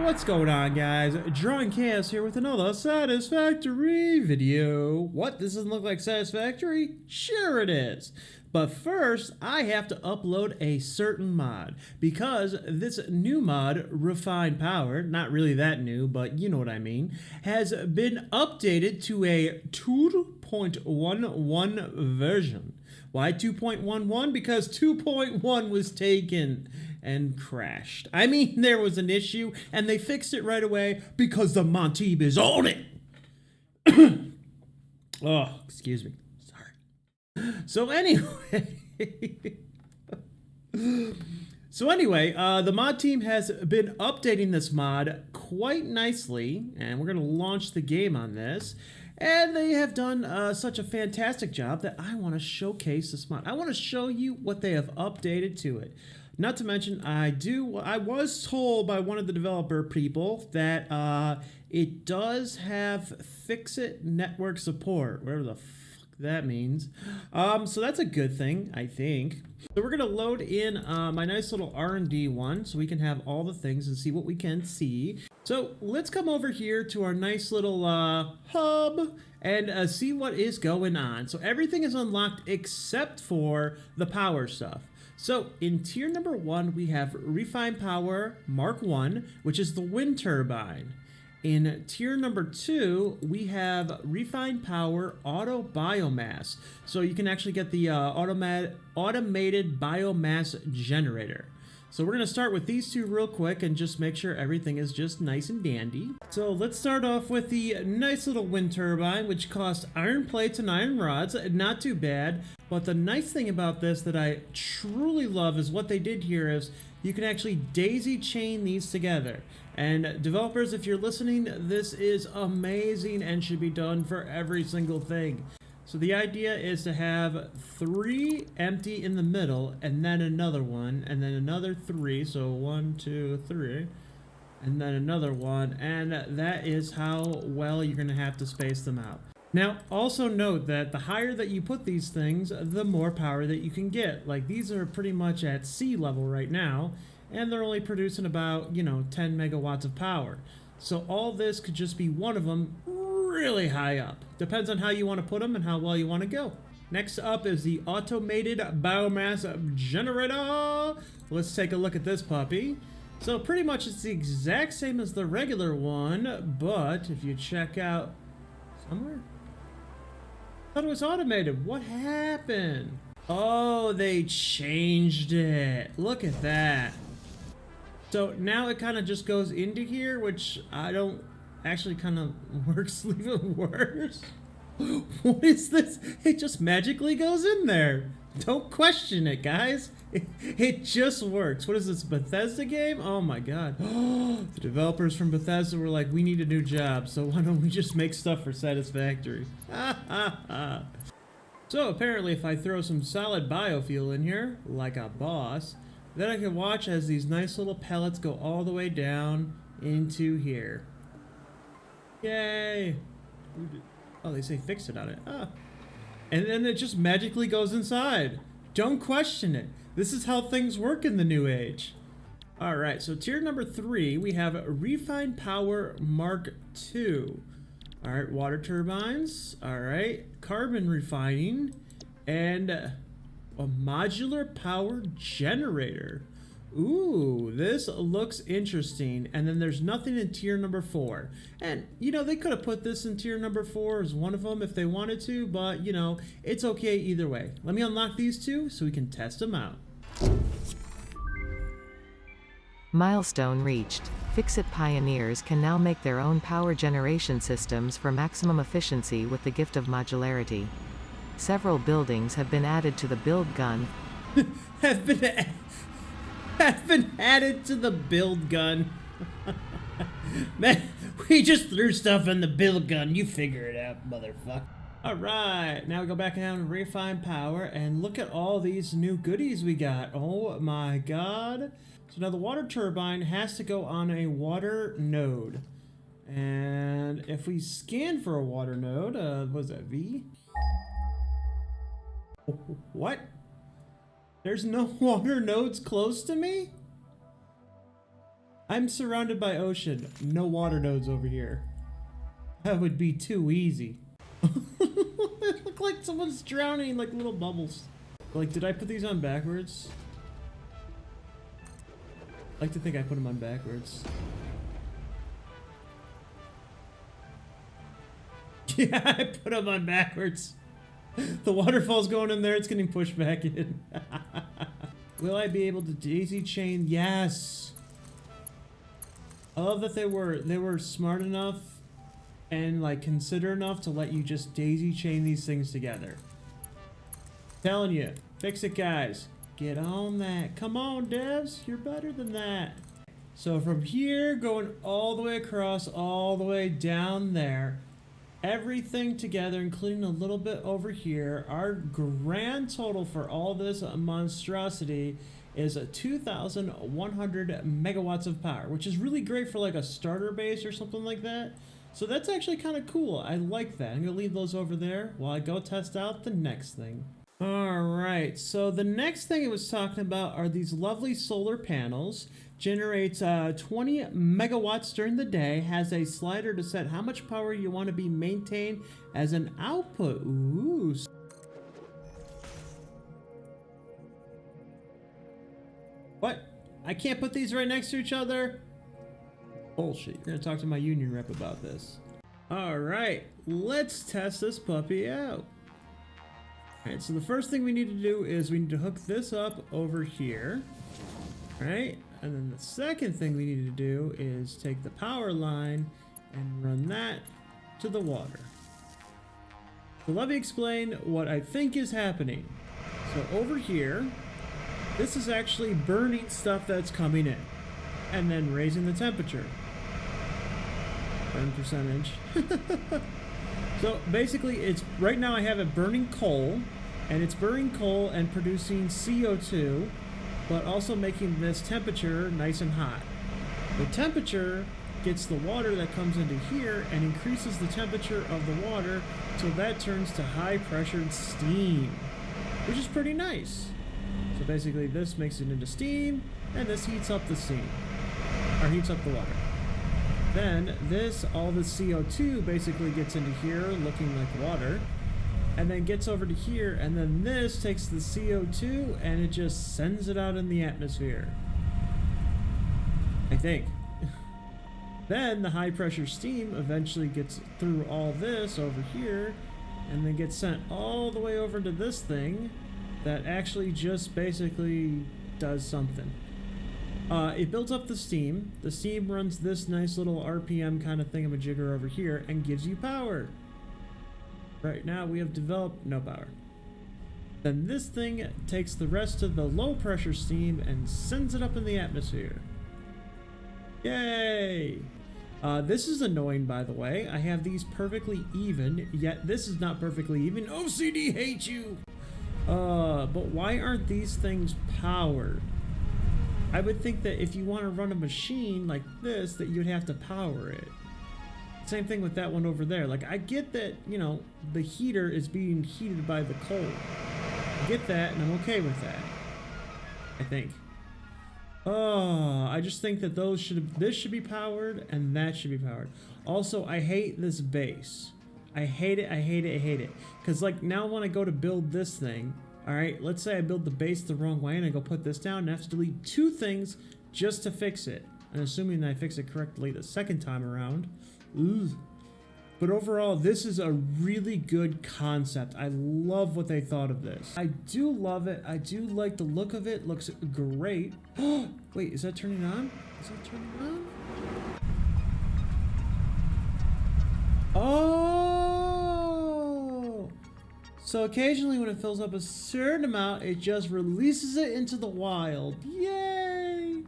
What's going on, guys? Drawing Chaos here with another Satisfactory video. What? This doesn't look like Satisfactory? Sure it is. But first, I have to upload a certain mod because this new mod, Refine Power, not really that new, but you know what I mean, has been updated to a 2.11 version. Why 2.11? Because 2.1 was taken and crashed. I mean, there was an issue and they fixed it right away because the mod team is on it. Oh, excuse me. Sorry. So anyway, the mod team has been updating this mod quite nicely, and we're going to launch the game on this. And they have done such a fantastic job that I want to showcase this mod. I want to show you what they have updated to it. Not to mention, I was told by one of the developer people that it does have Ficsit Network Support, whatever the fuck that means. So that's a good thing, I think. So we're gonna load in my nice little R&D one so we can have all the things and see what we can see. So let's come over here to our nice little hub and see what is going on. So everything is unlocked except for the power stuff. So in tier number 1, we have Refine Power Mark 1, which is the wind turbine. In tier number 2, we have Refine Power Auto Biomass. So you can actually get the automated biomass generator. So we're going to start with these two real quick and just make sure everything is just nice and dandy. So let's start off with the nice little wind turbine, which costs iron plates and iron rods. Not too bad. But the nice thing about this that I truly love is what they did here is you can actually daisy chain these together. And developers, if you're listening, this is amazing and should be done for every single thing. So the idea is to have 3 empty in the middle and then another one and then another 3. So 1, 2, 3 and then another one. And that is how well you're going to have to space them out. Now, also note that the higher that you put these things, the more power that you can get. Like, these are pretty much at sea level right now, and they're only producing about, 10 megawatts of power. So all this could just be one of them really high up. Depends on how you want to put them and how well you want to go. Next up is the automated biomass generator. Let's take a look at this puppy. So pretty much it's the exact same as the regular one, but if you check out somewhere, I thought it was automated. What happened? Oh, they changed it. Look at that. So now it kind of just goes into here, which I don't actually kind of works even worse. What is this? It just magically goes in there. Don't question it, guys. It just works. What is this, Bethesda game? Oh my god. The developers from Bethesda were like, we need a new job, so why don't we just make stuff for Satisfactory? So apparently if I throw some solid biofuel in here, like a boss, then I can watch as these nice little pellets go all the way down into here. Yay! Oh, they say fix it on it. Ah. And then it just magically goes inside. Don't question it. This is how things work in the new age. Alright, so tier number 3, we have Refine Power Mark 2. Alright, water turbines. Alright, carbon refining. And a modular power generator. Ooh, this looks interesting. And then there's nothing in tier number 4. And, they could have put this in tier number 4 as one of them if they wanted to, but, it's okay either way. Let me unlock these two so we can test them out. Milestone reached. Ficsit pioneers can now make their own power generation systems for maximum efficiency with the gift of modularity. Several buildings have been added to the build gun. have been added to the build gun. Man, we just threw stuff in the build gun. You figure it out, motherfucker. Alright, now we go back down and Refine Power and look at all these new goodies we got. Oh my god. So now the water turbine has to go on a water node. And if we scan for a water node, what is that, V? What? There's no water nodes close to me? I'm surrounded by ocean. No water nodes over here. That would be too easy. It look like someone's drowning like little bubbles. Like, did I put these on backwards? I like to think I put them on backwards. Yeah, I put them on backwards. The waterfall's going in there, it's getting pushed back in. Will I be able to daisy chain? Yes! I love that they were smart enough and like considerate enough to let you just daisy chain these things together. Telling you, fix it guys. Get on that. Come on devs, you're better than that. So from here, going all the way across, all the way down there, everything together, including a little bit over here, our grand total for all this monstrosity is 2,100 megawatts of power, which is really great for like a starter base or something like that. So that's actually kind of cool. I like that. I'm gonna leave those over there while I go test out the next thing. All right, so the next thing it was talking about are these lovely solar panels. Generates 20 megawatts during the day, has a slider to set how much power you want to be maintained as an output. Ooh. What? I can't put these right next to each other? Bullshit. You're gonna talk to my union rep about this. All right, let's test this puppy out. All right, so the first thing we need to do is we need to hook this up over here. All right, and then the second thing we need to do is take the power line and run that to the water. So let me explain what I think is happening. So over here, this is actually burning stuff that's coming in and then raising the temperature. Burn percentage. So basically it's right now I have it burning coal, and it's burning coal and producing CO2, but also making this temperature nice and hot. The temperature gets the water that comes into here and increases the temperature of the water till that turns to high pressured steam, which is pretty nice. So basically this makes it into steam, and this heats up the steam, or heats up the water. Then all the CO2 basically gets into here looking like water, and then gets over to here, and then this takes the CO2 and it just sends it out in the atmosphere, I think. Then the high pressure steam eventually gets through all this over here and then gets sent all the way over to this thing that actually just basically does something. It builds up the steam. The steam runs this nice little RPM kind of thingamajigger over here and gives you power. Right now we have developed no power. Then this thing takes the rest of the low pressure steam and sends it up in the atmosphere. Yay! This is annoying, by the way. I have these perfectly even, yet this is not perfectly even. OCD hates you! But why aren't these things powered? I would think that if you want to run a machine like this, that you'd have to power it. Same thing with that one over there. Like, I get that, you know, the heater is being heated by the coal. I get that, and I'm okay with that, I think. Oh, I just think that this should be powered, and that should be powered. Also, I hate this base. I hate it, I hate it, I hate it. Because, like, now when I go to build this thing, alright, let's say I build the base the wrong way, and I go put this down, and I have to delete 2 things just to fix it. And assuming that I fix it correctly the second time around. Ooh. But overall, this is a really good concept. I love what they thought of this. I do love it. I do like the look of it. Looks great. Wait, is that turning on? Is that turning on? Oh! So occasionally when it fills up a certain amount, it just releases it into the wild. Yay!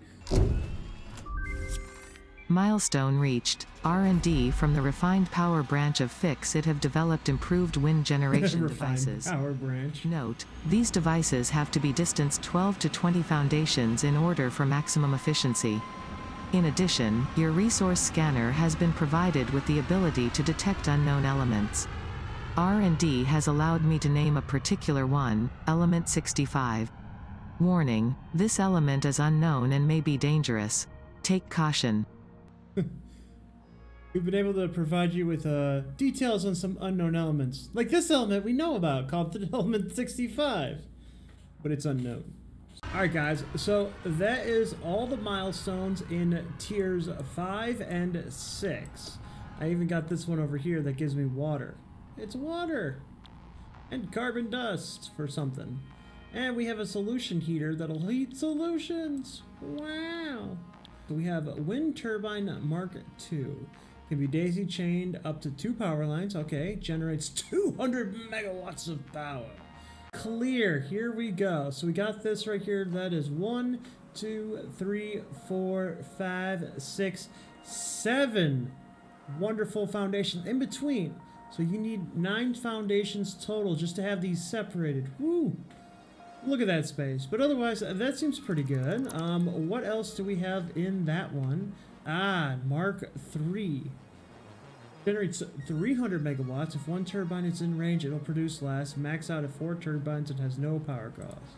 Milestone reached. R&D from the refined power branch of Ficsit have developed improved wind generation devices. Power branch. Note, these devices have to be distanced 12 to 20 foundations in order for maximum efficiency. In addition, your resource scanner has been provided with the ability to detect unknown elements. R&D has allowed me to name a particular one, Element 65. Warning, this element is unknown and may be dangerous. Take caution. We've been able to provide you with details on some unknown elements. Like this element we know about, called the element 65. But it's unknown. Alright guys, so that is all the milestones in tiers 5 and 6. I even got this one over here that gives me water. It's water! And carbon dust for something. And we have a solution heater that'll heat solutions! Wow! So we have wind turbine Mark II. Can be daisy chained up to 2 power lines. Okay, generates 200 megawatts of power. Clear, here we go. So we got this right here. That is 1, 2, 3, 4, 5, 6, 7 wonderful foundations in between. So you need 9 foundations total just to have these separated. Woo! Look at that space. But otherwise, that seems pretty good. What else do we have in that one? Mark III. Generates 300 megawatts. If 1 turbine is in range, it'll produce less. Max out at 4 turbines and has no power cost.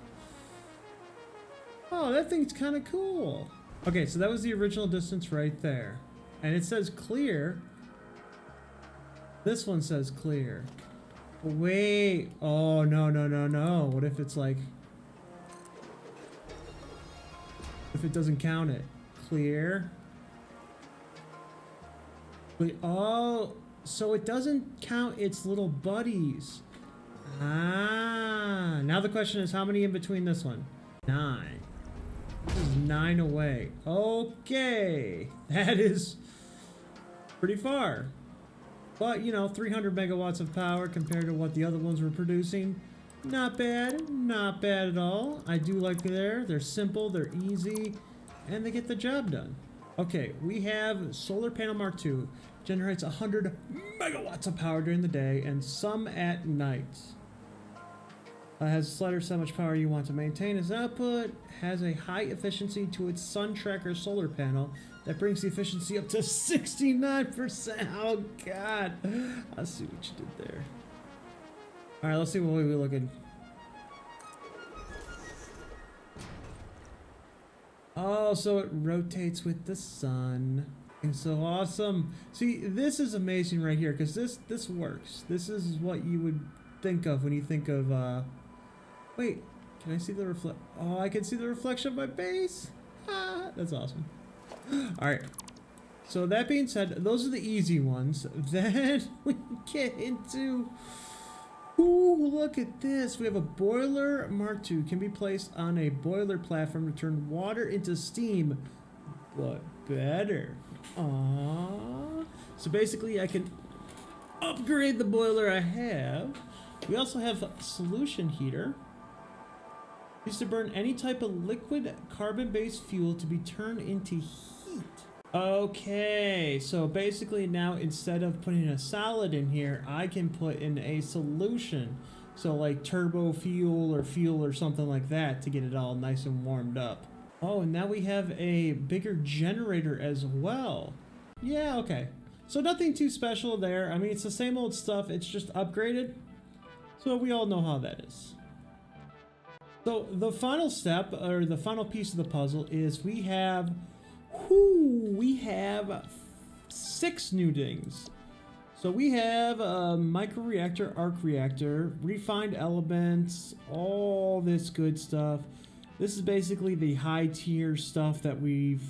Oh, that thing's kind of cool. Okay, so that was the original distance right there. And it says clear. This one says clear. Wait. Oh, no, no, no, no. What if it's like... if it doesn't count it? Clear. Oh, so it doesn't count its little buddies. Now the question is how many in between this one? 9. This is 9 away. Okay, that is pretty far. But, you know, 300 megawatts of power compared to what the other ones were producing. Not bad, not bad at all. I do like they're simple, they're easy, and they get the job done. Okay, we have Solar Panel Mark II. Generates 100 megawatts of power during the day and some at night. Has a slider so much power you want to maintain as output. Has a high efficiency to its sun tracker solar panel that brings the efficiency up to 69%. Oh god. I see what you did there. Alright, let's see what we're looking. Oh, so it rotates with the sun. It's so awesome. See, this is amazing right here because this works. This is what you would think of when you think of wait, can I see the reflect? Oh, I can see the reflection of my base. That's awesome. All right. So that being said, those are the easy ones. Then we get into ooh, look at this. We have a boiler Mark II. Can be placed on a boiler platform to turn water into steam, but better. Aww. So basically I can upgrade the boiler I have. We also have a solution heater. Used to burn any type of liquid carbon-based fuel to be turned into heat. Okay, so basically now instead of putting a solid in here, I can put in a solution. So like turbo fuel or something like that to get it all nice and warmed up. Oh, and now we have a bigger generator as well. Yeah, okay. So nothing too special there. I mean, it's the same old stuff. It's just upgraded. So we all know how that is. So the final step, or the final piece of the puzzle is we have 6 new things. So we have a microreactor, arc reactor, refined elements, all this good stuff. This is basically the high tier stuff that we've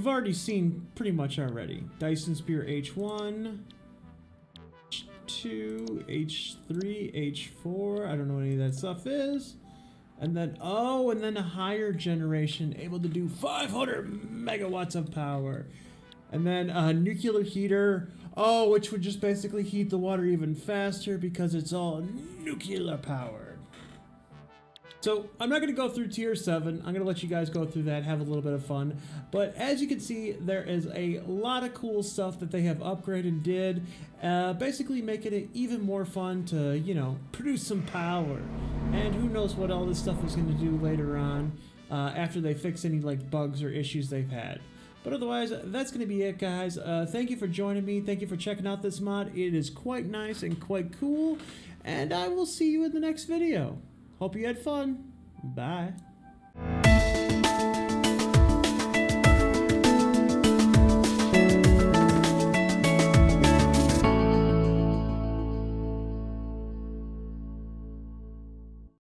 already seen pretty much already. Dyson Spear H1, H2, H3, H4. I don't know what any of that stuff is. And then, oh, and then a higher generation able to do 500 megawatts of power. And then a nuclear heater, oh, which would just basically heat the water even faster because it's all nuclear powered. So I'm not going to go through tier 7. I'm going to let you guys go through that, have a little bit of fun. But as you can see, there is a lot of cool stuff that they have upgraded and did, basically making it even more fun to, you know, produce some power. And who knows what all this stuff is going to do later on after they fix any like bugs or issues they've had. But otherwise, that's going to be it, guys. Thank you for joining me. Thank you for checking out this mod. It is quite nice and quite cool. And I will see you in the next video. Hope you had fun. Bye.